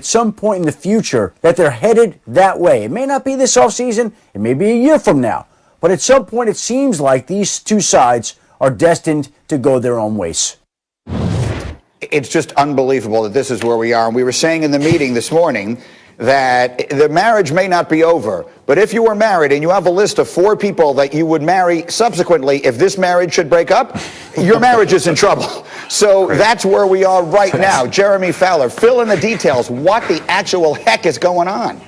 at some point in the future that they're headed that way. It may not be this offseason, it may be a year from now, but at some point it seems like these two sides are destined to go their own ways. It's just unbelievable that this is where we are. And we were saying in the meeting this morning that the marriage may not be over, but if you were married and you have a list of 4 people that you would marry subsequently if this marriage should break up, your marriage is in trouble. So that's where we are right now. Jeremy Fowler, fill in the details. What the actual heck is going on?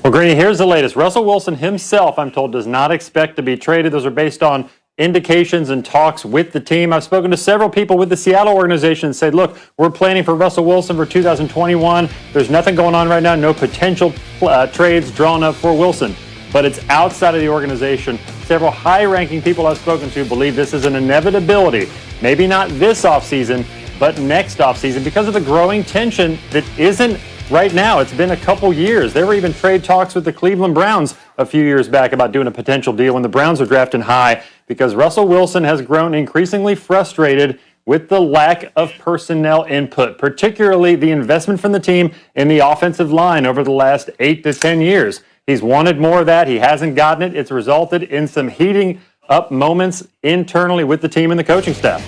Well, Greeny, here's the latest. Russell Wilson himself, I'm told, does not expect to be traded. Those are based on indications and talks with the team. I've spoken to several people with the Seattle organization and said, look, we're planning for Russell Wilson for 2021. There's nothing going on right now, no potential trades drawn up for Wilson. But it's outside of the organization. Several high-ranking people I've spoken to believe this is an inevitability. Maybe not this offseason, but next offseason because of the growing tension that isn't right now. It's been a couple years. There were even trade talks with the Cleveland Browns a few years back about doing a potential deal when the Browns were drafting high because Russell Wilson has grown increasingly frustrated with the lack of personnel input, particularly the investment from the team in the offensive line over the last 8 to 10 years. He's wanted more of that. He hasn't gotten it. It's resulted in some heating up moments internally with the team and the coaching staff.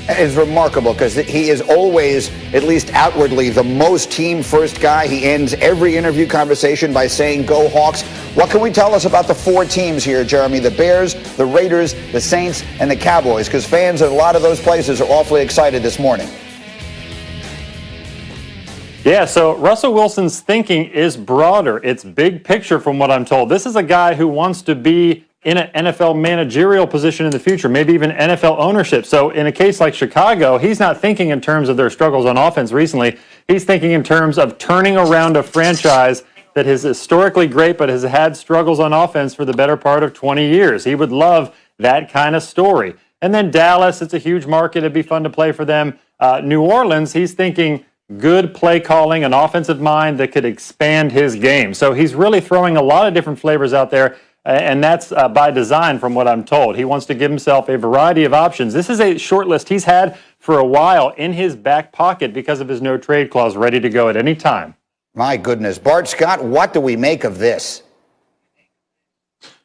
It's remarkable because he is always, at least outwardly, the most team-first guy. He ends every interview conversation by saying, "Go Hawks." What can we tell us about the 4 teams here, Jeremy? The Bears, the Raiders, the Saints, and the Cowboys, because fans at a lot of those places are awfully excited this morning. Yeah, so Russell Wilson's thinking is broader. It's big picture from what I'm told. This is a guy who wants to be in an NFL managerial position in the future, maybe even NFL ownership. So in a case like Chicago, he's not thinking in terms of their struggles on offense recently. He's thinking in terms of turning around a franchise that is historically great but has had struggles on offense for the better part of 20 years. He would love that kind of story. And then Dallas, it's a huge market. It'd be fun to play for them. New Orleans, he's thinking good play calling, an offensive mind that could expand his game. So he's really throwing a lot of different flavors out there. And that's by design from what I'm told. He wants to give himself a variety of options. This is a short list he's had for a while in his back pocket because of his no trade clause, ready to go at any time. My goodness. Bart Scott, what do we make of this?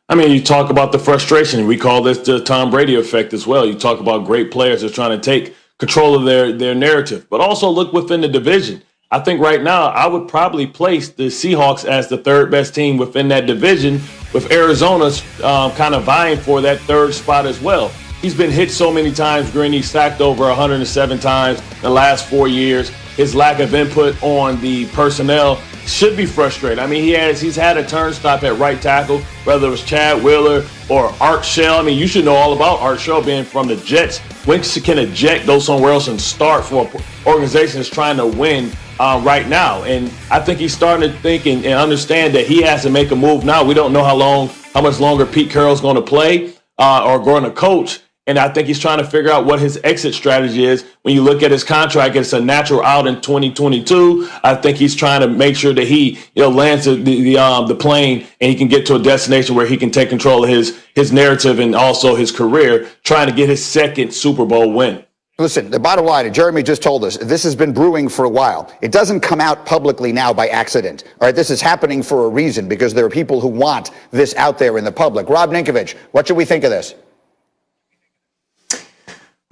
I mean, you talk about the frustration. We call this the Tom Brady effect as well. You talk about great players that are trying to take control of their narrative, but also look within the division. I think right now I would probably place the Seahawks as the 3rd best team within that division, with Arizona's kind of vying for that 3rd spot as well. He's been hit so many times, Greeny, sacked over 107 times in the last 4 years. His lack of input on the personnel should be frustrating. I mean, he's had a turnstop at right tackle, whether it was Chad Wheeler or Art Shell. I mean, you should know all about Art Shell being from the Jets. When can a Jet go somewhere else and start for an organization that's trying to win right now? And I think he's starting to think and understand that he has to make a move now. We don't know how much longer Pete Carroll's going to play or going to coach. And I think he's trying to figure out what his exit strategy is. When you look at his contract, it's a natural out in 2022. I think he's trying to make sure that he lands the plane and he can get to a destination where he can take control of his narrative and also his career, trying to get his 2nd Super Bowl win. Listen, the bottom line, and Jeremy just told us, this has been brewing for a while. It doesn't come out publicly now by accident. All right, this is happening for a reason because there are people who want this out there in the public. Rob Ninkovich, what should we think of this?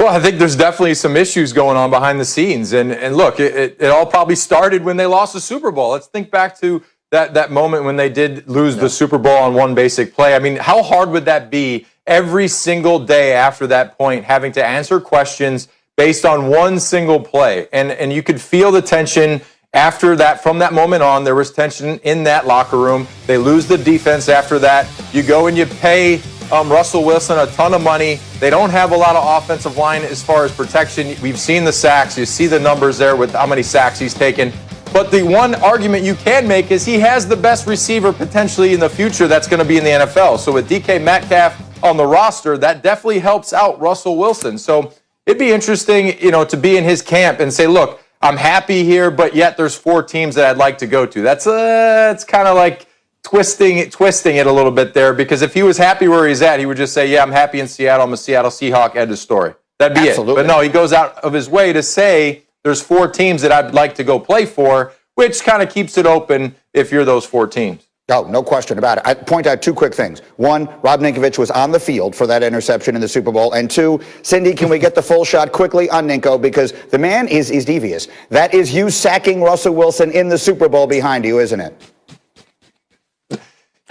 Well, I think there's definitely some issues going on behind the scenes. And look, it all probably started when they lost the Super Bowl. Let's think back to that moment when they did lose the Super Bowl on one basic play. I mean, how hard would that be every single day after that point, having to answer questions based on one single play? And you could feel the tension after that. From that moment on, there was tension in that locker room. They lose the defense after that. You go and you pay Russell Wilson a ton of money. They don't have a lot of offensive line as far as protection. We've seen the sacks. You see the numbers there with how many sacks he's taken. But the one argument you can make is he has the best receiver potentially in the future that's going to be in the NFL. So with DK Metcalf on the roster, that definitely helps out Russell Wilson. So it'd be interesting, to be in his camp and say, look, I'm happy here, but yet there's 4 teams that I'd like to go to. That's it's kind of like twisting it a little bit there, because if he was happy where he's at, he would just say, yeah, I'm happy in Seattle. I'm a Seattle Seahawk, end of story. That'd be Absolutely. It. But no, he goes out of his way to say there's 4 teams that I'd like to go play for, which kind of keeps it open if you're those 4 teams. Oh, no question about it. I point out 2 quick things. 1, Rob Ninkovich was on the field for that interception in the Super Bowl. And 2, Cindy, can we get the full shot quickly on Ninko? Because the man is devious. That is you sacking Russell Wilson in the Super Bowl behind you, isn't it?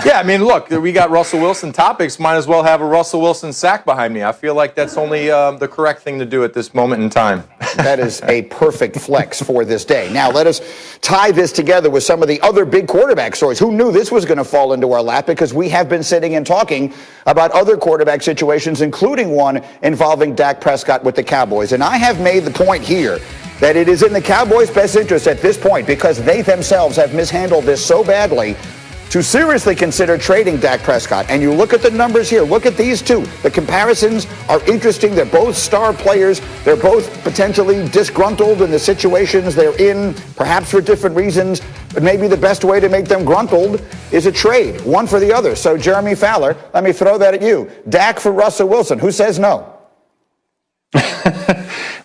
Yeah, I mean, look, we got Russell Wilson topics. Might as well have a Russell Wilson sack behind me. I feel like that's only the correct thing to do at this moment in time. That is a perfect flex for this day. Now, let us tie this together with some of the other big quarterback stories. Who knew this was going to fall into our lap? Because we have been sitting and talking about other quarterback situations, including one involving Dak Prescott with the Cowboys. And I have made the point here that it is in the Cowboys' best interest at this point, because they themselves have mishandled this so badly, to seriously consider trading Dak Prescott. And you look at the numbers here. Look at these 2. The comparisons are interesting. They're both star players. They're both potentially disgruntled in the situations they're in, perhaps for different reasons. But maybe the best way to make them gruntled is a trade, one for the other. So, Jeremy Fowler, let me throw that at you. Dak for Russell Wilson. Who says no?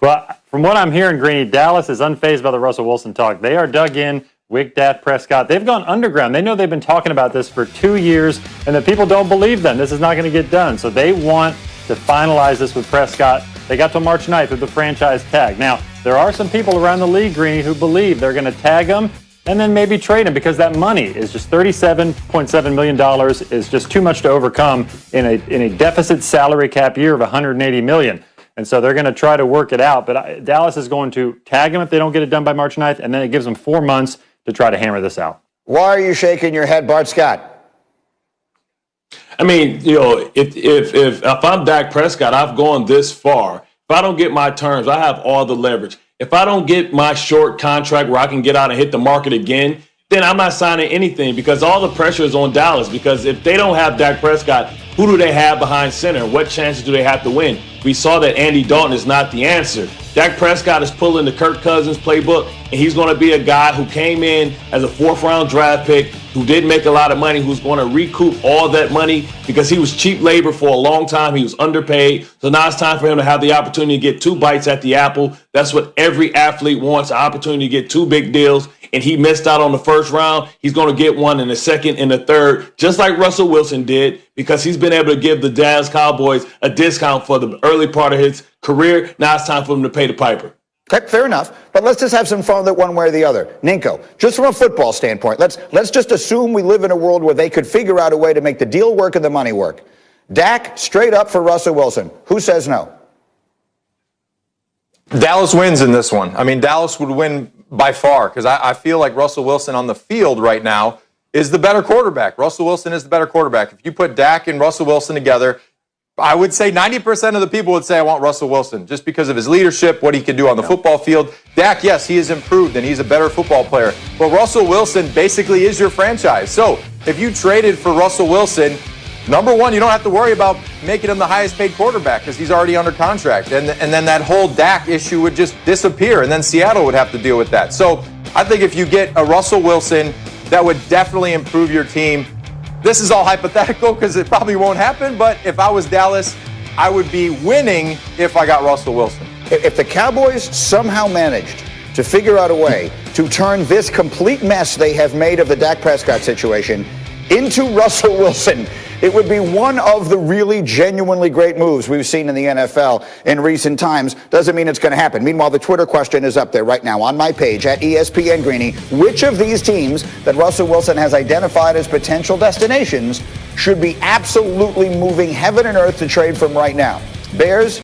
Well, from what I'm hearing, Greeny, Dallas is unfazed by the Russell Wilson talk. They are dug in with Dak Prescott. They've gone underground. They know they've been talking about this for 2 years, and the people don't believe them. This is not going to get done. So they want to finalize this with Prescott. They got till March 9th with the franchise tag. Now, there are some people around the league, Greeny, who believe they're going to tag him and then maybe trade him, because that money is just $37.7 million is just too much to overcome in a deficit salary cap year of $180 million. And so they're going to try to work it out. But Dallas is going to tag him if they don't get it done by March 9th, and then it gives them 4 months to try to hammer this out. Why are you shaking your head, Bart Scott? I mean, you know, if I'm Dak Prescott, I've gone this far. If I don't get my terms, I have all the leverage. If I don't get my short contract where I can get out and hit the market again, then I'm not signing anything, because all the pressure is on Dallas. Because if they don't have Dak Prescott, who do they have behind center? What chances do they have to win? We saw that Andy Dalton is not the answer. Dak Prescott is pulling the Kirk Cousins playbook, and he's going to be a guy who came in as a 4th-round draft pick, who didn't make a lot of money, who's going to recoup all that money because he was cheap labor for a long time. He was underpaid. So now it's time for him to have the opportunity to get 2 bites at the apple. That's what every athlete wants, an opportunity to get 2 big deals. And he missed out on the 1st round. He's going to get one in the 2nd and the 3rd, just like Russell Wilson did, because he's been able to give the Dallas Cowboys a discount for the early part of his career. Now it's time for him to pay the piper. Okay, fair enough. But let's just have some fun with it one way or the other. Ninko, just from a football standpoint, let's just assume we live in a world where they could figure out a way to make the deal work and the money work. Dak, straight up for Russell Wilson. Who says no? Dallas wins in this one. I mean, Dallas would win by far, because I feel like Russell Wilson on the field right now is the better quarterback. Russell Wilson is the better quarterback. If you put Dak and Russell Wilson together, I would say 90% of the people would say I want Russell Wilson, just because of his leadership, what he can do on the football field. Dak, yes, he has improved and he's a better football player, but Russell Wilson basically is your franchise. So if you traded for Russell Wilson, number one, you don't have to worry about making him the highest paid quarterback, because he's already under contract. And then that whole Dak issue would just disappear, and then Seattle would have to deal with that. So I think if you get a Russell Wilson, that would definitely improve your team. This is all hypothetical because it probably won't happen, but if I was Dallas, I would be winning if I got Russell Wilson. If the Cowboys somehow managed to figure out a way to turn this complete mess they have made of the Dak Prescott situation into Russell Wilson, it would be one of the really genuinely great moves we've seen in the NFL in recent times. Doesn't mean it's going to happen. Meanwhile, the Twitter question is up there right now on my page at ESPN Greeny. Which of these teams that Russell Wilson has identified as potential destinations should be absolutely moving heaven and earth to trade from right now? Bears,